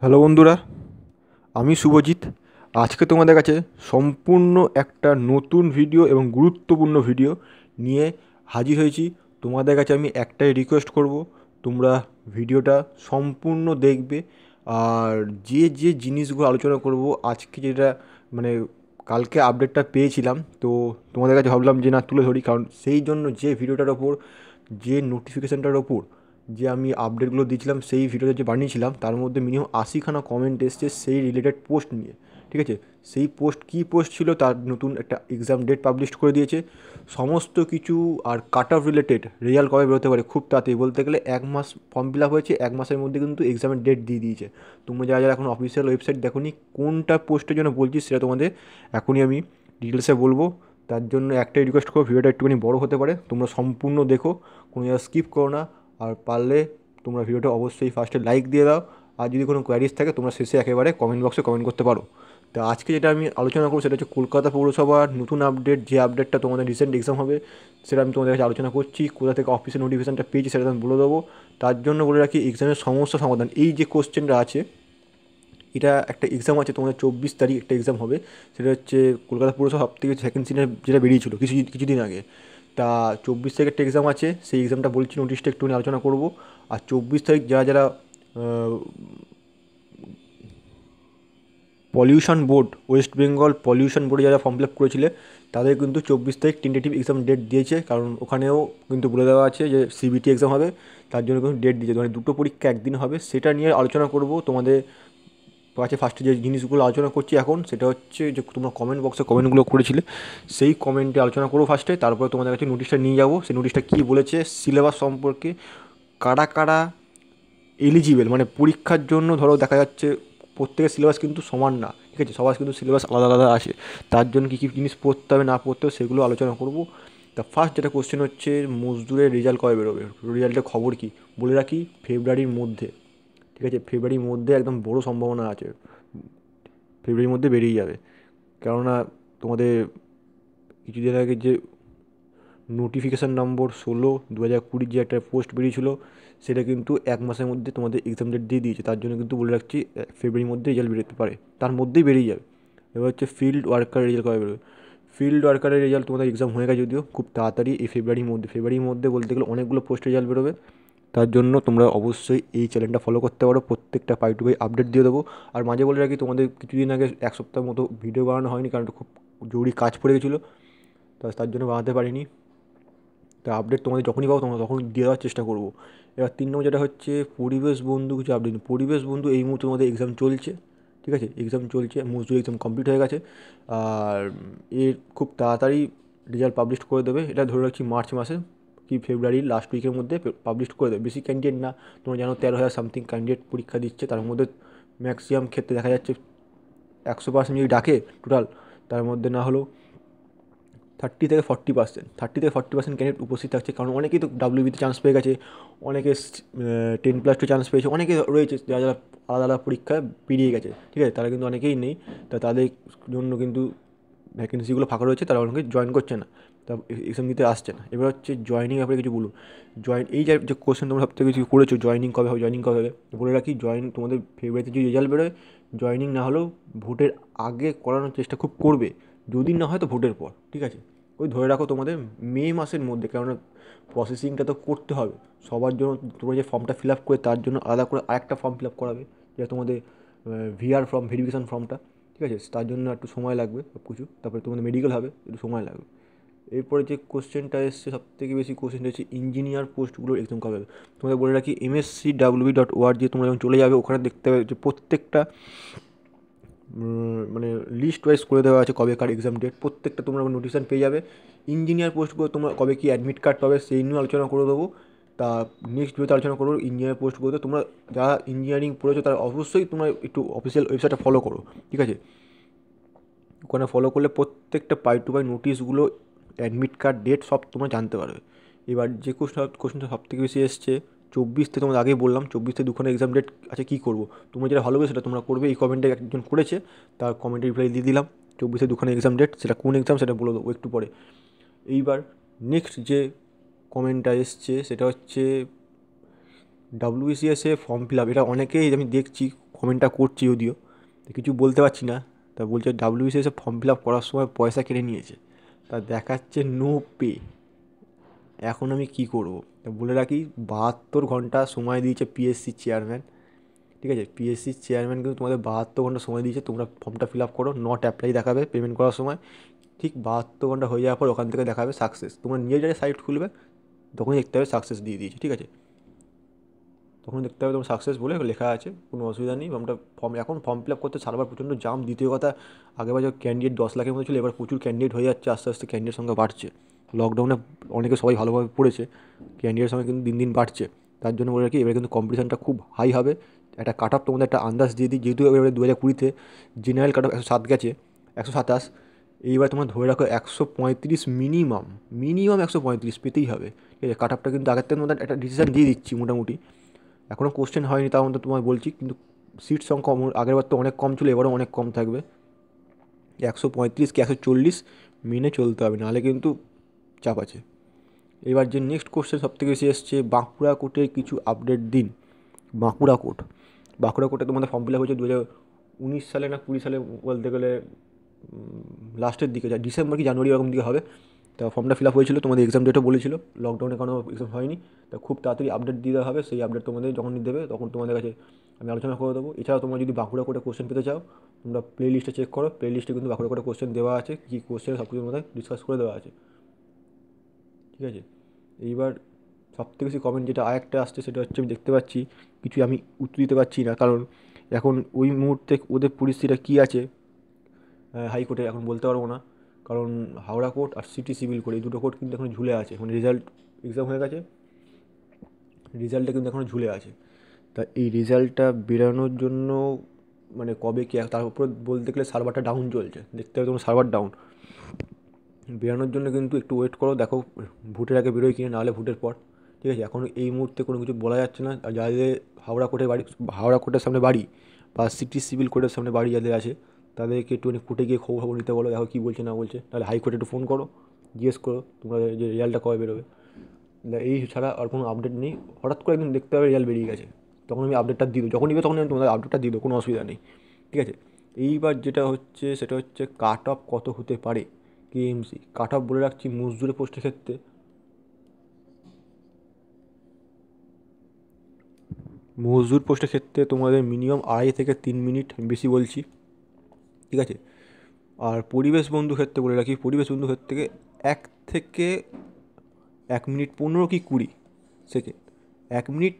Hello বন্ধুরা, আমি শুভজিৎ। আজকে তোমাদের কাছে সম্পূর্ণ একটা নতুন ভিডিও এবং গুরুত্বপূর্ণ ভিডিও নিয়ে হাজির হয়েছি। তোমাদের কাছে আমি একটাই রিকোয়েস্ট করব, তোমরা ভিডিওটা সম্পূর্ণ দেখবে। আর যে যে জিনিসগুলো আলোচনা করব আজকে, যেটা মানে কালকে আপডেটটা পেয়েছিলাম, তো তোমাদের কাছে ভাবলাম যে না, তুলে ধরি। কারণ সেই জন্য যে ভিডিওটার ওপর, যে নোটিফিকেশানটার ওপর যে আমি আপডেটগুলো দিয়েছিলাম, সেই ভিডিওটা যে বানিয়েছিলাম, তার মধ্যে মিনিমাম 80খানা কমেন্ট এসছে সেই রিলেটেড পোস্ট নিয়ে। ঠিক আছে, সেই পোস্ট কী পোস্ট ছিল, তার নতুন একটা এক্সাম ডেট পাবলিশ করে দিয়েছে সমস্ত কিছু। আর কাট অফ রিলেটেড রেজাল্ট কবে বেরোতে পারে, খুব তাড়াতাড়ি বলতে গেলে 1 মাস ফর্ম ফিল আপ হয়েছে, 1 মাসের মধ্যে কিন্তু এক্সামের ডেট দিয়ে দিয়েছে। তোমরা যারা যারা এখন অফিসিয়াল ওয়েবসাইট দেখোনি, কোনটা পোস্টের জন্য বলছি সেটা তোমাদের এখনই আমি ডিটেলসে বলবো। তার জন্য একটাই রিকোয়েস্ট করো, ভিডিওটা একটুখানি বড় হতে পারে, তোমরা সম্পূর্ণ দেখো, কোনো জায়গা স্কিপ করো না। আর পারলে তোমরা ভিডিওটা অবশ্যই ফার্স্টে লাইক দিয়ে দাও। আর যদি কোনো কোয়ারিজ থাকে, তোমরা শেষে একেবারে কমেন্ট বক্সে কমেন্ট করতে পারো। তো আজকে যেটা আমি আলোচনা করবো সেটা হচ্ছে কলকাতা পৌরসভার নতুন আপডেট। যে আপডেটটা তোমাদের রিসেন্ট এক্সাম হবে, সেটা আমি তোমাদের কাছে আলোচনা করছি। কোথা থেকে অফিসের নোটিফিকেশনটা পেয়েছি সেটা আমি বলে দেবো। তার জন্য বলে রাখি, এক্সামের সমস্যা সমাধান, এই যে কোশ্চেনটা আছে, এটা একটা এক্সাম আছে তোমাদের 24 তারিখ একটা এক্সাম হবে। সেটা হচ্ছে কলকাতা পৌরসভা সব থেকে সেকেন্ড সিনে যেটা বেরিয়েছিল কিছুদিন আগে। তা 24 তারিখ একটা এক্সাম আছে, সেই এক্সামটা বলছি, নোটিশটা একটু আলোচনা করব। আর 24 তারিখ যারা যারা pollution board, West Bengal pollution বোর্ডে যারা ফর্ম ফিল আপ করেছিলে, তাদের কিন্তু 24 তারিখ টেন্টেটিভ এক্সাম ডেট দিয়েছে। কারণ ওখানেও কিন্তু বলে দেওয়া আছে যে সিবিটি এক্সাম হবে, তার জন্য কিন্তু ডেট দিয়েছে। মানে দুটো পরীক্ষা একদিন হবে, সেটা নিয়ে আলোচনা করব তোমাদের কাছে। ফার্স্টে যে জিনিসগুলো আলোচনা করছি এখন, সেটা হচ্ছে যে তোমরা কমেন্ট বক্সে কমেন্টগুলো করেছিলে, সেই কমেন্টে আলোচনা করবো ফার্স্টে। তারপরে তোমাদের কাছে নোটিশটা নিয়ে যাবো, সেই নোটিশটা কী বলেছে সিলেবাস সম্পর্কে, কারা কারা এলিজিবেল, মানে পরীক্ষার জন্য। ধরো দেখা যাচ্ছে প্রত্যেকের সিলেবাস কিন্তু সমান না, ঠিক আছে, সবার কিন্তু সিলেবাস আলাদা আলাদা আসে। তার জন্য কী কী জিনিস পড়তে হবে না পড়তে হবে সেগুলো আলোচনা করব। তা ফার্স্ট যেটা কোশ্চেন হচ্ছে, মজদুরের রেজাল্ট কবে বেরোবে, রেজাল্টের খবর কী। বলে রাখি, ফেব্রুয়ারির মধ্যে। ঠিক আছে, ফেব্রুয়ারির মধ্যে একদম বড় সম্ভাবনা আছে, ফেব্রুয়ারির মধ্যে বেরিয়ে যাবে। কেননা তোমাদের কিছুদিন আগে যে নোটিফিকেশান নম্বর 16/2020 যে একটা পোস্ট বেরিয়েছিল, সেটা কিন্তু 1 মাসের মধ্যে তোমাদের এক্সাম ডেট দিয়ে দিয়েছে। তার জন্য কিন্তু বলে রাখছি, ফেব্রুয়ারির মধ্যে রেজাল্ট বেরোতে পারে, তার মধ্যেই বেরিয়ে যাবে। এবার হচ্ছে ফিল্ড ওয়ার্কার রেজাল্ট কবে বেরোবে। ফিল্ড ওয়ার্কারের রেজাল্ট তোমাদের এক্সাম হয়ে গেছে যদিও, খুব তাড়াতাড়ি এই ফেব্রুয়ারির মধ্যে বলতে গেলে অনেকগুলো পোস্ট রেজাল্ট বেরোবে। তার জন্য তোমরা অবশ্যই এই চ্যানেলটা ফলো করতে পারো, প্রত্যেকটা পাই টু পাই আপডেট দিয়ে দেবো। আর মাঝে বলে রাখি, তোমাদের কিছুদিন আগে 1 সপ্তাহ মতো ভিডিও বানানো হয়নি, কারণ খুব জরুরি কাজ পড়ে গেছিলো, তার জন্য বানাতে পারিনি। তা আপডেট তোমাদের যখনই পাবো তোমরা তখন দিয়ে দেওয়ার চেষ্টা করবো। এবার 3 নম্বর যেটা হচ্ছে পরিবেশ বন্ধু কিছু আপডেট। পরিবেশ বন্ধু এই মুহূর্তে তোমাদের এক্সাম চলছে, ঠিক আছে, এক্সাম চলছে, মজদুর এক্সাম কমপ্লিট হয়ে গেছে। আর এর খুব তাড়াতাড়ি রেজাল্ট পাবলিশ করে দেবে, এটা ধরে রাখছি মার্চ মাসে কি ফেব্রুয়ারির লাস্ট উইকের মধ্যে পাবলিশ করে দেবে। বেশি ক্যান্ডিডেট না, তোমরা জানো 13,000 সামথিং ক্যান্ডিডেট পরীক্ষা দিচ্ছে, তার মধ্যে ম্যাক্সিমাম ক্ষেত্রে দেখা যাচ্ছে 100% যদি ডাকে টোটাল, তার মধ্যে না হলেও 30 থেকে 40% ক্যান্ডিডেট উপস্থিত থাকছে। কারণ অনেকেই তো ডাব্লিউবিতে চান্স পেয়ে গেছে, অনেকে 10+2 চান্স পেয়েছে, অনেকে রয়েছে যারা যারা আলাদা আলাদা পরীক্ষায় পেরিয়ে গেছে, ঠিক আছে, তারা কিন্তু অনেকেই নেই। তা তাদের জন্য কিন্তু ভ্যাকেন্সিগুলো ফাঁকা রয়েছে, তারা অনেকে জয়েন করছে না, তা এক্সাম দিতে আসছে না। এবার হচ্ছে জয়েনিং ব্যাপারে কিছু বলুন। এই যে কোশ্চেন তোমরা সব থেকে কিছু করেছো, জয়েনিং কবে হবে। বলে রাখি, তোমাদের ফেব্রুয়ারিতে যদি রেজাল্ট বেরোয়, জয়েনিং না হলেও ভোটের আগে করানোর চেষ্টা খুব করবে, যদি না হয় তো ভোটের পর, ঠিক আছে। ওই ধরে রাখো তোমাদের মে মাসের মধ্যে, কেননা প্রসেসিংটা তো করতে হবে সবার জন্য। তোমরা যে ফর্মটা ফিল আপ করে, তার জন্য আলাদা করে আরেকটা ফর্ম ফিল আপ করাবে, যেটা তোমাদের ভিআর ফর্ম, ভেরিফিকেশান ফর্মটা, ঠিক আছে। তার জন্য একটু সময় লাগবে সব কিছু, তারপরে তোমাদের মেডিকেল হবে, একটু সময় লাগবে। এরপরে যে কোশ্চেনটা এসছে, সবথেকে বেশি কোশ্চেনটা হচ্ছে ইঞ্জিনিয়ার পোস্টগুলোর এক্সাম কবে হবে। তোমাদের বলে রাখি, MSCWB.org তোমরা যখন চলে যাবে, ওখানে দেখতে পাবে যে প্রত্যেকটা মানে লিস্ট ওয়াইজ করে দেওয়া আছে কবে কার এক্সাম ডেট, প্রত্যেকটা তোমরা নোটিফিকেশান পেয়ে যাবে। ইঞ্জিনিয়ার পোস্টগুলো তোমরা কবে কি অ্যাডমিট কার্ড পাবে সেই নিয়ে আলোচনা করে দেবো। তা নেক্সট ভিডিওতে আলোচনা করবো ইঞ্জিনিয়ার পোস্টগুলোতে। তোমরা যারা ইঞ্জিনিয়ারিং পড়েছো তারা অবশ্যই তোমরা একটু অফিসিয়াল ওয়েবসাইটটা ফলো করো, ঠিক আছে। ওখানে ফলো করলে প্রত্যেকটা পাই টু পাই নোটিশগুলো, অ্যাডমিট কার্ড, ডেট সব তোমরা জানতে পারবে। এবার যে কোশ্চেনটা সব থেকে বেশি এসছে 24 তোমাদের আগেই বললাম, 24 দুখানা এক্সাম ডেট আছে, কী করবো। তোমরা যেটা ভালোবে সেটা তোমরা করবে। এই কমেন্টে একজন করেছে, তার কমেন্টে রিপ্লাই দিয়ে দিলাম। 24 দুখানা এক্সাম ডেট, সেটা কোন এক্সাম সেটা বলে দেবো একটু পরে। এইবার নেক্সট যে কমেন্টটা এসছে সেটা হচ্ছে WBCS ফর্ম ফিল আপ। এটা অনেকেই আমি দেখছি কমেন্টটা করছি যদিও, কিছু বলতে পারছি না। তা বলছে ডাব্লিউবিসিএসে ফর্ম ফিল আপ করার সময় পয়সা কেটে নিয়েছে, তা দেখাচ্ছে নো পে। এখন আমি কি করব? তা বলে রাখি, 72 ঘন্টা সময় দিয়েছে পিএসসি চেয়ারম্যান। ঠিক আছে, পিএসসির চেয়ারম্যান কিন্তু তোমাদের 72 ঘন্টা সময় দিয়েছে, তোমরা ফর্মটা ফিল আপ করো, নট অ্যাপ্লাই দেখাবে পেমেন্ট করার সময়। ঠিক 72 ঘন্টা হয়ে যাওয়ার পর ওখান থেকে দেখাবে সাকসেস। তোমরা নিজের যারা সাইট খুলবে তখনই দেখতে হবে সাকসেস দিয়ে দিয়েছে। ঠিক আছে, তখন দেখতে হবে তোমার সাকসেস বলে লেখা আছে, কোনো অসুবিধা নেই। এখন ফর্ম ফিল আপ করতে সার্ভার প্রচণ্ড জাম। দ্বিতীয় কথা, আগেবার যে ক্যান্ডিডেট 10 লাখের মতো ছিল, এবার প্রচুর ক্যান্ডিডেট হয়ে যাচ্ছে, আস্তে আস্তে ক্যান্ডিডেট সংখ্যা বাড়ছে। লকডাউনে অনেকে সবাই ভালোভাবে পড়েছে, ক্যান্ডিডেট সংখ্যা কিন্তু দিন দিন বাড়ছে। তার জন্য বলে রাখি, এবার কিন্তু কম্পিটিশানটা খুব হাই হবে। একটা কাট অফ তোমাদের একটা আন্দাজ দিয়ে দিই, যেহেতু এবারে 2020-তে জেনারেল কাট অফ 107 গেছে, 127। এইবার তোমরা ধরে রাখো 135 মিনিমাম, 135 পেতেই হবে। ঠিক আছে, কাট অফটা কিন্তু আগের থেকে তোমাদের একটা ডিসিশান দিয়ে দিচ্ছি মোটামুটি। এখনও কোশ্চেন হয়নি, তাও মধ্যে তোমায় বলছি, কিন্তু সিট সংখ্যা আগের বার তো অনেক কম ছিল, এবারও অনেক কম থাকবে। 135 কি 140 মেনে চলতে হবে, নাহলে কিন্তু চাপ আছে। এবার যে নেক্সট কোশ্চেন সবথেকে বেশি এসছে, বাঁকুড়া কোর্টের কিছু আপডেট দিন। বাঁকুড়া কোর্টে তোমাদের ফর্ম ফিল আপ হয়েছে 2019 সালে না 20 সালে, বলতে গেলে লাস্টের দিকে, ডিসেম্বর কি জানুয়ারি এরকম দিকে হবে। তা ফর্মটা ফিল আপ হয়েছিল, তোমাদের এক্সাম ডেটও বলেছিল, লকডাউনে কারণে এক্সাম হয়নি। তা খুব তাড়াতাড়ি আপডেট দিয়ে দেওয়া হবে, সেই আপডেট তোমাদের যখনই দেবে তখন তোমাদের কাছে আমি আলোচনা করে দেবো। এছাড়াও তোমরা যদি বাঁকুড়া কোর্টে কোশ্চেন পেতে চাও, তোমরা প্লে লিস্টে চেক করো, প্লে লিস্টে কিন্তু বাঁকুড়া কোর্টে কোশ্চেন দেওয়া আছে, কী কোশ্চেন সব কিছুর মধ্যে ডিসকাস করে দেওয়া আছে। ঠিক আছে, এইবার সবথেকে বেশি কমেন্ট যেটা আরেকটা আসছে, সেটা হচ্ছে আমি দেখতে পাচ্ছি কিছু আমি উত্তর দিতে পারছি না, কারণ এখন ওই মুহূর্তে ওদের পরিস্থিতিটা কী আছে হাইকোর্টে এখন বলতে পারবো না। কারণ হাওড়া কোর্ট আর সিটি সিভিল কোর্ট, এই দুটো কোর্ট কিন্তু এখন ঝুলে আছে। এখন রেজাল্ট এক্সাম হয়ে গেছে, রেজাল্টটা কিন্তু এখনও ঝুলে আছে। তা এই রেজাল্টটা বেরানোর জন্য মানে কবে কি, তার উপর বলতে গেলে সার্ভারটা ডাউন চলছে, দেখতে হবে তোমার সার্ভার ডাউন। বেরানোর জন্য কিন্তু একটু ওয়েট করো, দেখো ভোটের আগে বেরোয় কিনা, নাহলে ভোটের পর। ঠিক আছে, এখন এই মুহূর্তে কোনো কিছু বলা যাচ্ছে না। আর যাদের হাওড়া কোর্টের সামনে বাড়ি বা সিটি সিভিল কোর্টের সামনে বাড়ি যাদের আছে, তাদেরকে একটুখানি কোর্টে গিয়ে খবর নিতে বলো, দেখো কী বলছে না বলছে। তাহলে হাইকোর্টে একটু ফোন করো, জিজ্ঞেস করো তোমরা যে রেজাল্টটা কবে বেরোবে। এই ছাড়া আর কোনো আপডেট নেই। হঠাৎ করে একদিন দেখতে হবে রেজাল্ট বেরিয়ে গেছে, তখন আমি আপডেটটা দিয়ে দেবো, যখন নিবে তখন আমি তোমাদের আপডেটটা দিয়ে দেবো, কোনো অসুবিধা নেই। ঠিক আছে, এইবার যেটা হচ্ছে সেটা হচ্ছে কাট অফ কত হতে পারে কেএমসি। কাট অফ বলে রাখছি, মজদুরি পোস্টের ক্ষেত্রে তোমাদের মিনিমাম 2.5 থেকে 3 মিনিট, আমি বেশি বলছি। ঠিক আছে, আর পরিবেশ বন্ধু ক্ষেত্রে বলে রাখি, পরিবেশ বন্ধু ক্ষেত্রে 1 থেকে 1 মিনিট 15 কি 20 সেকেন্ড, 1 মিনিট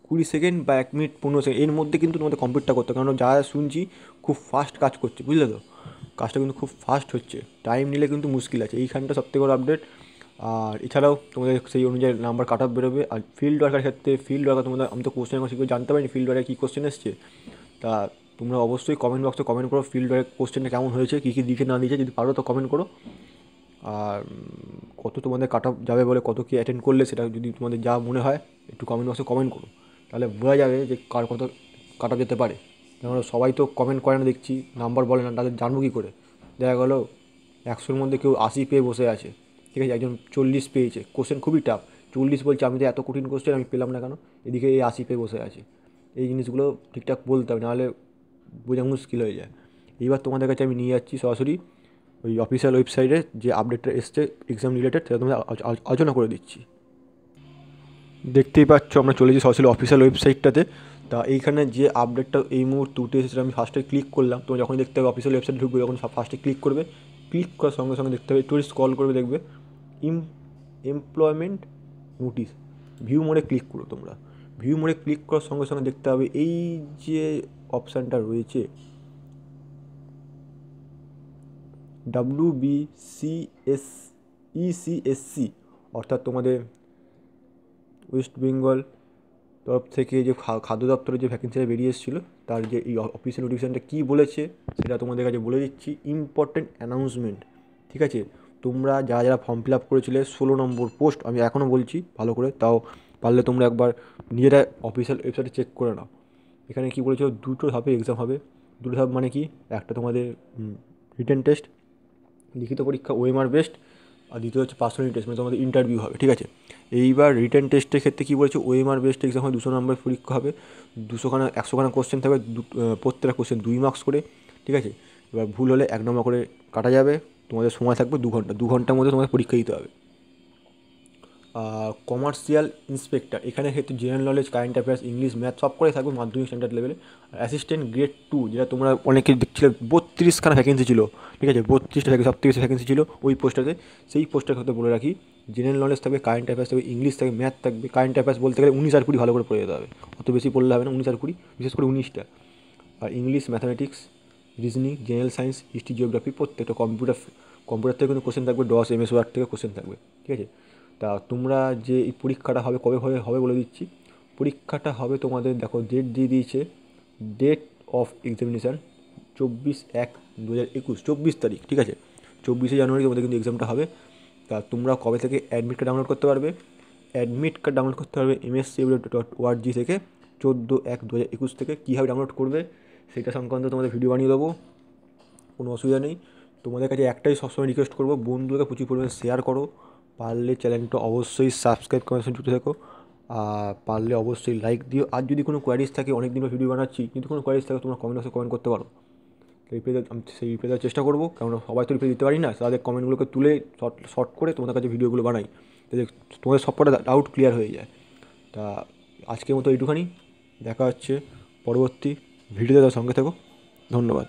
20 সেকেন্ড বা 1 মিনিট 15 সেকেন্ড, এর মধ্যে কিন্তু তোমাদের কমপ্লিটটা করতে হবে। কারণ যা শুনছি খুব ফাস্ট কাজ করছে, বুঝলে তো, কাজটা কিন্তু খুব ফাস্ট হচ্ছে, টাইম নিলে কিন্তু মুশকিল আছে। এইখানটা সবথেকে বড় আপডেট। আর এছাড়াও তোমাদের সেই অনুযায়ী নাম্বার কাট অফ বেরোবে। আর ফিল্ড ওয়ার্কের ক্ষেত্রে, ফিল্ড ওয়ার্কার তোমাদের, আমি তো কোশ্চেন আমার সেগুলো জানতে পারিনি ফিল্ড ওয়ার্কে কী কোশ্চেন এসছে। তা তোমরা অবশ্যই কমেন্ট বক্সে কমেন্ট করো ফিল্ড ওয়ার্ক কোশ্চেনটা কেমন হয়েছে, কী কী দিকে না দিয়েছে, যদি পারো তো কমেন্ট করো। আর কত তোমাদের কাট অফ যাবে বলে, কত কী অ্যাটেন্ড করলে, সেটা যদি তোমাদের যা মনে হয় একটু কমেন্ট বক্সে কমেন্ট করো, তাহলে বোঝা যাবে যে কার কত কাট অফ যেতে পারে। কেননা সবাই তো কমেন্ট করে না দেখছি, নাম্বার বলে না, তাদের জানবো কী করে। দেখা গেলো 100-র মধ্যে কেউ 80 পেয়ে বসে আছে, ঠিক আছে, একজন 40 পেয়েছে, কোশ্চেন খুবই টাফ, 40 বলছে, আমি তো এত কঠিন কোশ্চেন আমি পেলাম না কেন, এদিকে এই 80 পেয়ে বসে আছে। এই জিনিসগুলো ঠিকঠাক বলতে হবে, নাহলে বোঝা মুশকিল হয়ে যায়। এইবার তোমাদের কাছে আমি নিয়ে যাচ্ছি সরাসরি ওই অফিসিয়াল ওয়েবসাইটে যে আপডেটটা এসছে এক্সাম রিলেটেড, সেটা তোমাদের আলোচনা করে দিচ্ছি। দেখতেই পাচ্ছ আমরা চলেছি সরাসরি অফিসিয়াল ওয়েবসাইটটাতে। তা এইখানে যে আপডেটটা এই মুহূর্তে উঠে এসেছে, আমি ফার্স্টে ক্লিক করলাম। তোমরা যখন দেখতে হবে অফিসিয়াল ওয়েবসাইট ঢুকবে, যখন ফার্স্টে ক্লিক করবে, ক্লিক করার সঙ্গে সঙ্গে দেখতে হবে, একটু স্ক্রল করবে, দেখবে এমপ্লয়মেন্ট নোটিশ, ভিউ মোডে ক্লিক করো তোমরা। ভিউ মোডে ক্লিক করার সঙ্গে সঙ্গে দেখতে হবে এই যে অপশানটা রয়েছে WBCSECSC, অর্থাৎ তোমাদের ওয়েস্ট বেঙ্গল তরফ থেকে যে খাদ্য দপ্তরের যে ভ্যাকেন্সিটা বেরিয়ে এসেছিলো, তার যে এই অফিসিয়াল নোটিফিকেশানটা কী বলেছে সেটা তোমাদের কাছে বলে দিচ্ছি। ইম্পর্টেন্ট অ্যানাউন্সমেন্ট, ঠিক আছে, তোমরা যারা যারা ফর্ম ফিল আপ করেছিলে 16 নম্বর পোস্ট, আমি এখনও বলছি ভালো করে, তাও পারলে তোমরা একবার নিজেরা অফিসিয়াল ওয়েবসাইটে চেক করে নাও। এখানে কী বলেছিল, 2টো ধাপে এক্সাম হবে। 2টো ধাপ মানে কি, একটা তোমাদের রিটেন টেস্ট, লিখিত পরীক্ষা ওএমআর বেস্ট, আর দ্বিতীয় হচ্ছে পার্সোনালিটি টেস্ট, মানে তোমাদের ইন্টারভিউ হবে, ঠিক আছে। এইবার রিটেন টেস্টের ক্ষেত্রে কী বলেছে, ওএমআর বেস্ট এক্সাম হয়, 200 নম্বর পরীক্ষা হবে, 100খানা কোশ্চেন থাকবে, প্রত্যেকটা কোশ্চেন 2 মার্কস করে, ঠিক আছে। এবার ভুল হলে 1 নম্বর করে কাটা যাবে। তোমাদের সময় থাকবে 2 ঘন্টা, 2 ঘন্টার মধ্যে তোমাদের পরীক্ষা দিতে হবে। কমার্শিয়াল ইন্সপেক্টর, এখানে ক্ষেত্রে general knowledge, current affairs, English, math সব করে থাকবে মাধ্যমিক স্ট্যান্ডার্ড লেভেলে। আর অ্যাসিস্ট্যান্ট গ্রেড 2, যেটা তোমরা অনেকে দেখছিলে 32খানা ভ্যাকেন্সি ছিল, ঠিক আছে, 32টা সব থেকে বেশি ভ্যাকেন্সি ছিল ওই পোস্টটাতে। সেই পোস্টের কথা বলে রাখি, জেনারেল নলেজ থাকবে, কারেন্ট অ্যাফেয়ার্স থাকবে, ইংলিশ থাকবে, ম্যাথ থাকবে। কারেন্ট অ্যাফেয়ার্স বলতে গেলে 19 আর 20 ভালো করে পড়ে যেতে হবে, অত বেশি পড়লে হবে না, 19 আর 20, বিশেষ করে 19টা। আর English, mathematics, reasoning, general science, history, geography, প্রত্যেকটা কম্পিউটার থেকে কিন্তু কোশ্চেন থাকবে, ডস, এমএস ওয়ার্ড থেকে কোশ্চেন থাকবে, ঠিক আছে। তা তোমরা যে এই পরীক্ষাটা হবে কবে হবে বলে দিচ্ছি। পরীক্ষাটা হবে তোমাদের, দেখো ডেট দিয়ে দিয়েছে, ডেট অফ এক্সামিনেশান 24/1/2021, 24 তারিখ, ঠিক আছে। 24শে জানুয়ারি তোমাদের কিন্তু এক্সামটা হবে। তা তোমরা কবে থেকে অ্যাডমিট কার্ড ডাউনলোড করতে পারবে? অ্যাডমিট কার্ড ডাউনলোড করতে পারবে mscw.org থেকে 14/1/2021 থেকে। কীভাবে ডাউনলোড করবে সেটা সংক্রান্ত তোমাদের ভিডিও বানিয়ে দেবো, কোনো অসুবিধা নেই। তোমাদের কাছে একটাই সবসময় রিকোয়েস্ট করবো, বন্ধুকে প্রচুর পরিমাণে শেয়ার করো, পারলে চ্যানেলটা অবশ্যই সাবস্ক্রাইব করার সঙ্গে যুক্ত থাকো, আর পারলে অবশ্যই লাইক দিও। আর যদি কোনো কোয়ারিজ থাকে, অনেক দিন ভিডিও বানাচ্ছি, যদি কোনো কোয়ারিজ থাকে তোমরা কমেন্ট বক্সে কমেন্ট করতে পারো, সেই রিপ্লাই দেওয়ার চেষ্টা করবো, কারণ সবাই তো রিপ্লাই দিতে পারি না। তাদের কমেন্টগুলোকে তুলে শর্ট করে তোমাদের কাছে ভিডিওগুলো বানাই, তাদের তোমাদের সবকটা ডাউট ক্লিয়ার হয়ে যায়। তা আজকের মতো এইটুখানি, দেখা হচ্ছে পরবর্তী ভিডিওতে, তার সঙ্গে থাকো। ধন্যবাদ।